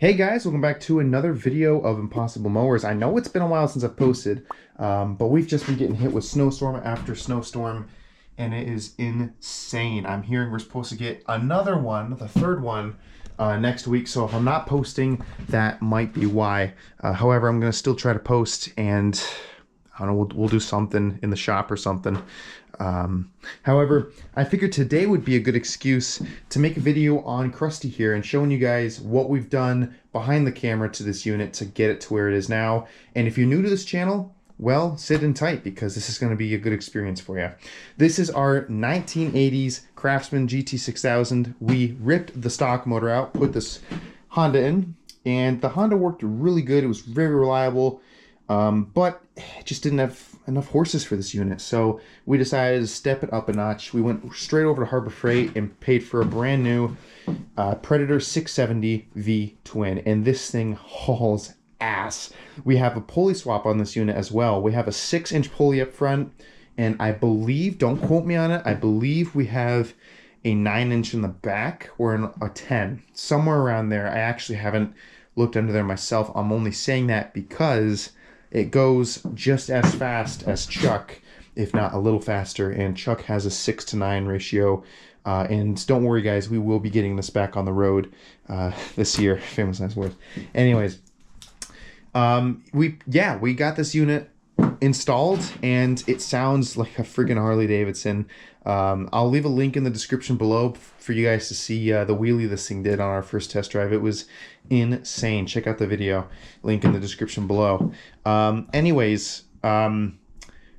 Hey guys, welcome back to another video of Impossible Mowers. I know it's been a while since I've posted, but we've just been getting hit with snowstorm after snowstorm, and it is insane. I'm hearing we're supposed to get another one, the third one, next week, so if I'm not posting, that might be why. However, I'm going to still try to post, and I don't know, we'll do something in the shop or something. However, I figured today would be a good excuse to make a video on Krusty here and showing you guys what we've done behind the camera to this unit to get it to where it is now. And if you're new to this channel, well, sit in tight because this is going to be a good experience for you. This is our 1980s Craftsman GT6000. We ripped the stock motor out, put this Honda in, and the Honda worked really good. It was very reliable. But it just didn't have enough horses for this unit, so we decided to step it up a notch. We went straight over to Harbor Freight and paid for a brand new Predator 670 V twin, and this thing hauls ass. We have a pulley swap on this unit as well. We have a 6-inch pulley up front, and I believe, don't quote me on it, I believe we have a 9-inch in the back or a 10, somewhere around there. I actually haven't looked under there myself. I'm only saying that because it goes just as fast as Chuck, if not a little faster, and Chuck has a 6-to-9 ratio. And don't worry, guys, we will be getting this back on the road this year. Famous last words. Anyways, we got this unit installed, and it sounds like a friggin' Harley Davidson. I'll leave a link in the description below for you guys to see the wheelie this thing did on our first test drive. It was insane. Check out the video, link in the description below.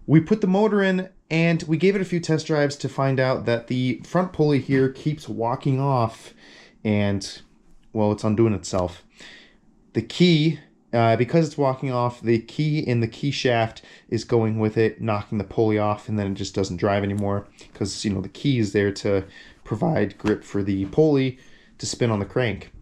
We put the motor in and we gave it a few test drives to find out that the front pulley here keeps walking off and, well, it's undoing itself. The key, because it's walking off, the key in the key shaft is going with it, knocking the pulley off, and then it just doesn't drive anymore because, you know, the key is there to provide grip for the pulley to spin on the crank.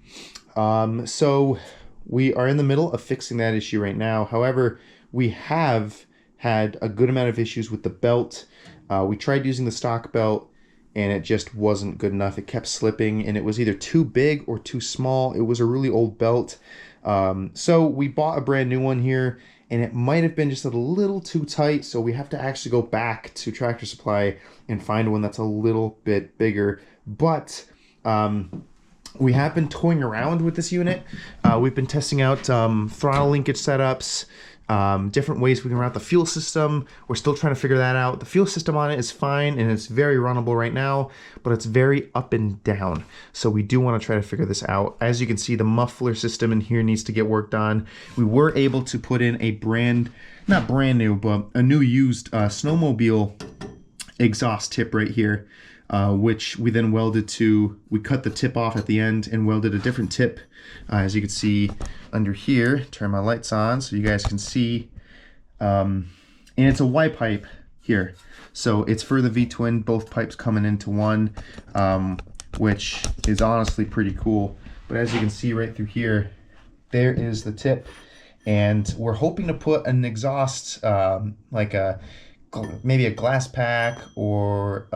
So we are in the middle of fixing that issue right now. However, we have had a good amount of issues with the belt. We tried using the stock belt and it just wasn't good enough. It kept slipping and it was either too big or too small. It was a really old belt. So we bought a brand new one here, and it might have been just a little too tight, so we have to actually go back to Tractor Supply and find one that's a little bit bigger. But we have been toying around with this unit. We've been testing out throttle linkage setups, different ways we can route the fuel system. We're still trying to figure that out. The fuel system on it is fine and it's very runnable right now, but it's very up and down. So we do want to try to figure this out. As you can see, the muffler system in here needs to get worked on. We were able to put in a not brand new, but a new used snowmobile exhaust tip right here, which we then we cut the tip off at the end and welded a different tip. As you can see under here, turn my lights on so you guys can see, and it's a Y pipe here. So it's for the V-twin, both pipes coming into one, which is honestly pretty cool. But as you can see right through here, there is the tip. And we're hoping to put an exhaust, like maybe a glass pack or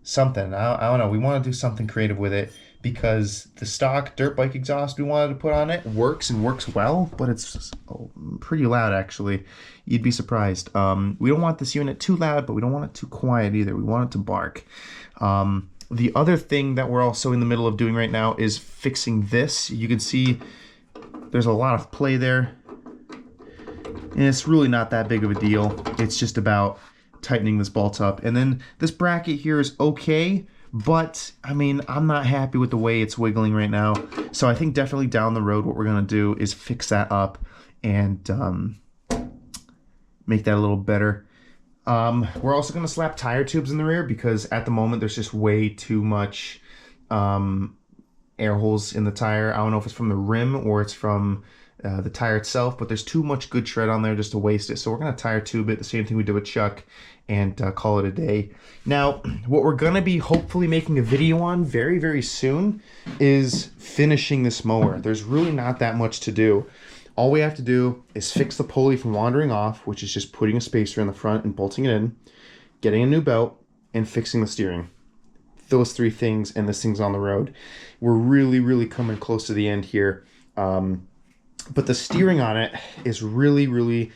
something. I don't know. We want to do something creative with it because the stock dirt bike exhaust we wanted to put on it works and works well, but it's pretty loud actually. You'd be surprised. We don't want this unit too loud, but we don't want it too quiet either. We want it to bark. The other thing that we're also in the middle of doing right now is fixing this. You can see there's a lot of play there, and it's really not that big of a deal. It's just about tightening this bolt up. And then this bracket here is okay, but I mean, I'm not happy with the way it's wiggling right now. So I think definitely down the road what we're gonna do is fix that up and make that a little better. We're also gonna slap tire tubes in the rear because at the moment there's just way too much air holes in the tire. I don't know if it's from the rim or it's from the tire itself, but there's too much good tread on there just to waste it. So we're gonna tire tube it, the same thing we did with Chuck, and call it a day. Now, what we're gonna be hopefully making a video on very, very soon is finishing this mower. There's really not that much to do. All we have to do is fix the pulley from wandering off, which is just putting a spacer in the front and bolting it in, getting a new belt, and fixing the steering. those three things, and this thing's on the road. We're really, really coming close to the end here. But the steering on it is really, really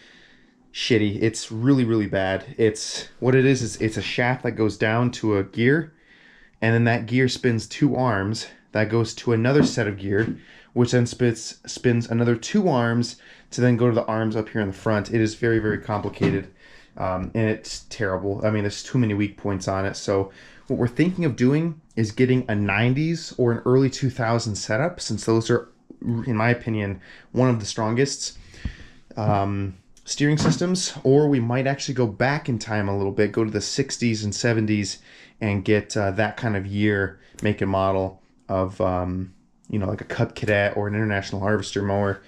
shitty. It's really, really bad. It's what it is it's a shaft that goes down to a gear, and then that gear spins 2 arms that goes to another set of gear, which then spins another 2 arms to then go to the arms up here in the front. It is very, very complicated, and it's terrible. I mean, there's too many weak points on it. So what we're thinking of doing is getting a 90s or an early 2000s setup, since those are, in my opinion, one of the strongest steering systems. Or we might actually go back in time a little bit, go to the 60s and 70s, and get that kind of year, make and model of you know, like a Cub Cadet or an International Harvester mower,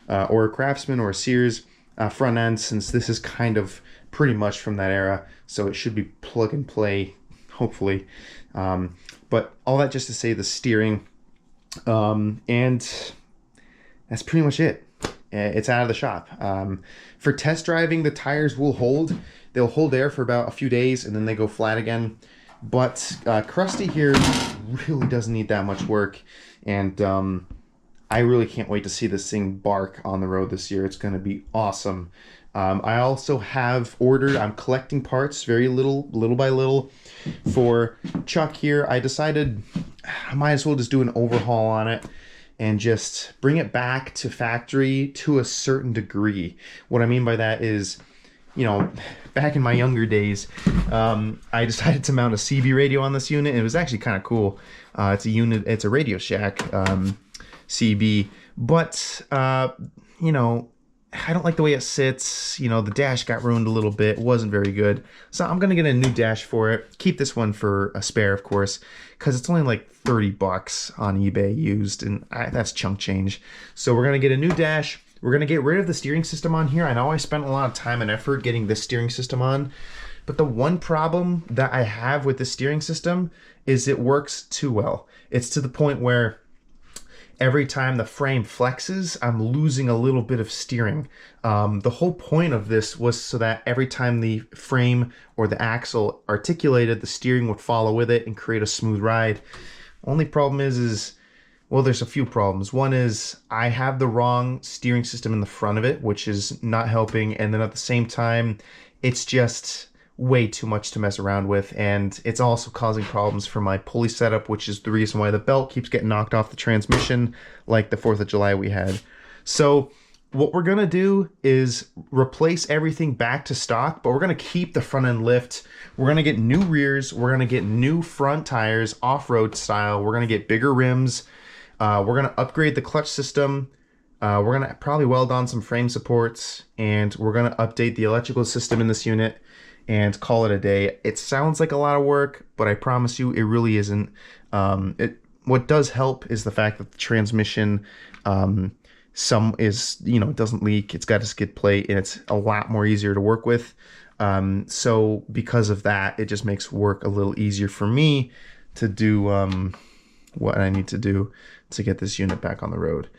or a Craftsman or a Sears front end, since this is kind of pretty much from that era, so it should be plug and play, hopefully. But all that just to say, the steering, and that's pretty much it. It's out of the shop. For test driving, the tires will hold. They'll hold air for about a few days, and then they go flat again. But Krusty here really doesn't need that much work, and I really can't wait to see this thing bark on the road this year. It's going to be awesome. I also have ordered, I'm collecting parts very little by little for Chuck here. I decided I might as well just do an overhaul on it and just bring it back to factory to a certain degree. What I mean by that is, you know, back in my younger days, I decided to mount a CB radio on this unit, and it was actually kind of cool. It's a Radio Shack CB, but you know, I don't like the way it sits. You know, the dash got ruined a little bit. It wasn't very good. So I'm gonna get a new dash for it. Keep this one for a spare, of course, because it's only like $30 on eBay used, and that's chunk change. So we're gonna get a new dash. We're gonna get rid of the steering system on here. I know I spent a lot of time and effort getting this steering system on, but the one problem that I have with the steering system is it works too well. It's to the point where every time the frame flexes, I'm losing a little bit of steering. The whole point of this was so that every time the frame or the axle articulated, the steering would follow with it and create a smooth ride. Only problem is, well, there's a few problems. One is I have the wrong steering system in the front of it, which is not helping. And then at the same time, it's just way too much to mess around with, and it's also causing problems for my pulley setup, which is the reason why the belt keeps getting knocked off the transmission like the 4th of July we had. So what we're gonna do is replace everything back to stock, but we're gonna keep the front end lift. We're gonna get new rears, we're gonna get new front tires, off-road style, we're gonna get bigger rims, we're gonna upgrade the clutch system, we're gonna probably weld on some frame supports, and we're gonna update the electrical system in this unit and call it a day. It sounds like a lot of work, but I promise you it really isn't. What does help is the fact that the transmission it doesn't leak, it's got a skid plate, and it's a lot more easier to work with. So because of that, it just makes work a little easier for me to do what I need to do to get this unit back on the road.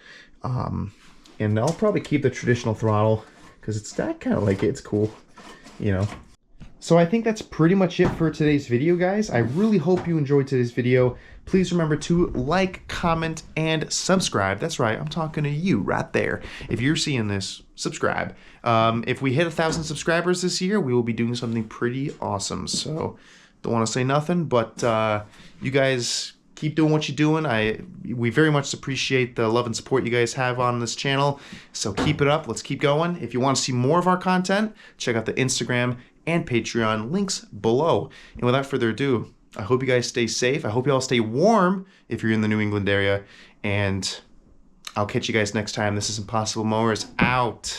And I'll probably keep the traditional throttle because I kind of like it. It's cool, you know. So I think that's pretty much it for today's video, guys. I really hope you enjoyed today's video. Please remember to like, comment, and subscribe. That's right, I'm talking to you right there. If you're seeing this, subscribe. If we hit 1,000 subscribers this year, we will be doing something pretty awesome. So don't want to say nothing, but you guys keep doing what you're doing. We very much appreciate the love and support you guys have on this channel. So keep it up. Let's keep going. If you want to see more of our content, check out the Instagram and Patreon links below. And without further ado, I hope you guys stay safe. I hope you all stay warm if you're in the New England area. And I'll catch you guys next time. This is Impossible Mowers out.